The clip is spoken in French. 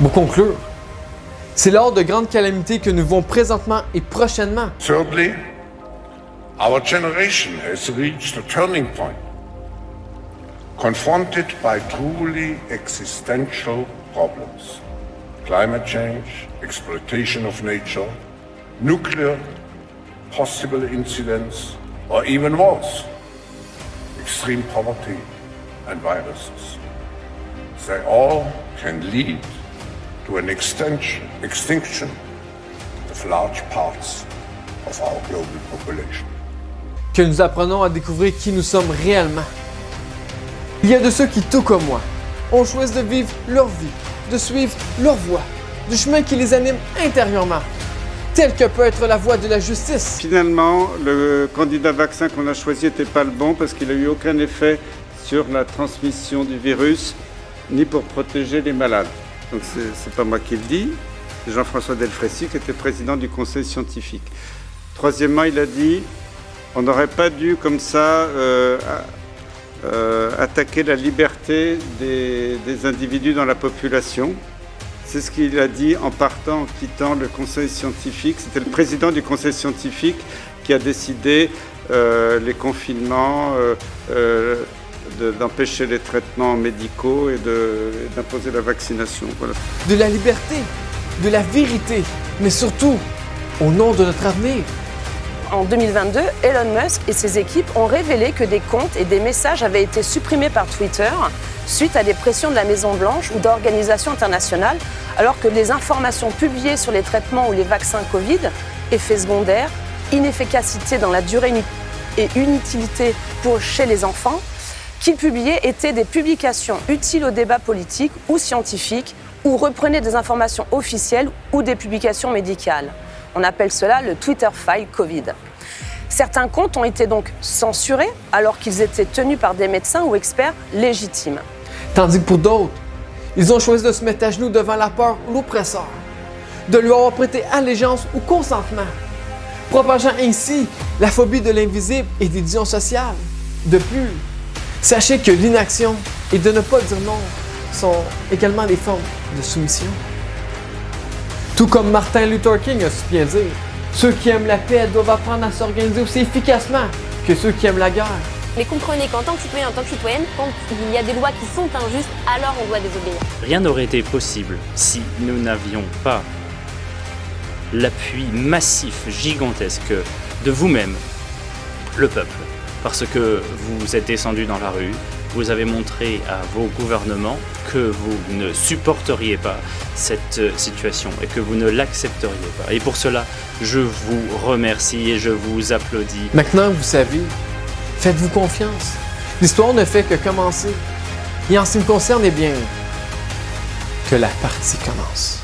Pour conclure, c'est lors de grandes calamités que nous vivons présentement et prochainement. Thirdly, our generation has reached a turning point, confronted by truly existential problems. Climate change, exploitation of nature, nuclear, possible incidents, or even wars, extreme poverty and viruses. They all can lead to an extinction of large parts of our global population. Que nous apprenons à découvrir qui nous sommes réellement. Il y a de ceux qui, tout comme moi, ont choisi de vivre leur vie, de suivre leur voie, du chemin qui les anime intérieurement, tel que peut être la voie de la justice. Finalement, le candidat vaccin qu'on a choisi n'était pas le bon parce qu'il n'a eu aucun effet sur la transmission du virus, ni pour protéger les malades. Donc c'est pas moi qui le dis, c'est Jean-François Delfraissy qui était président du conseil scientifique. Troisièmement, il a dit on n'aurait pas dû comme ça attaquer la liberté des individus dans la population. C'est ce qu'il a dit en partant, en quittant le conseil scientifique. C'était le président du conseil scientifique qui a décidé les confinements, d'empêcher les traitements médicaux et d'imposer la vaccination. Voilà. De la liberté, de la vérité, mais surtout au nom de notre avenir. En 2022, Elon Musk et ses équipes ont révélé que des comptes et des messages avaient été supprimés par Twitter suite à des pressions de la Maison-Blanche ou d'organisations internationales, alors que les informations publiées sur les traitements ou les vaccins Covid, effets secondaires, inefficacité dans la durée et inutilité chez les enfants, qu'il publiait étaient des publications utiles au débat politique ou scientifique ou reprenaient des informations officielles ou des publications médicales. On appelle cela le Twitter File Covid. Certains comptes ont été donc censurés alors qu'ils étaient tenus par des médecins ou experts légitimes. Tandis que pour d'autres, ils ont choisi de se mettre à genoux devant la peur ou l'oppresseur, de lui avoir prêté allégeance ou consentement, propageant ainsi la phobie de l'invisible et des divisions sociales. De plus, sachez que l'inaction et de ne pas dire non sont également des formes de soumission. Tout comme Martin Luther King a su bien dire, ceux qui aiment la paix doivent apprendre à s'organiser aussi efficacement que ceux qui aiment la guerre. Mais comprenez qu'en tant que citoyen, en tant que citoyenne, quand il y a des lois qui sont injustes, alors on doit désobéir. Rien n'aurait été possible si nous n'avions pas l'appui massif, gigantesque de vous-même, le peuple. Parce que vous êtes descendu dans la rue, vous avez montré à vos gouvernements que vous ne supporteriez pas cette situation et que vous ne l'accepteriez pas. Et pour cela, je vous remercie et je vous applaudis. Maintenant, vous savez, faites-vous confiance. L'histoire ne fait que commencer. Et en ce qui me concerne, eh bien, que la partie commence.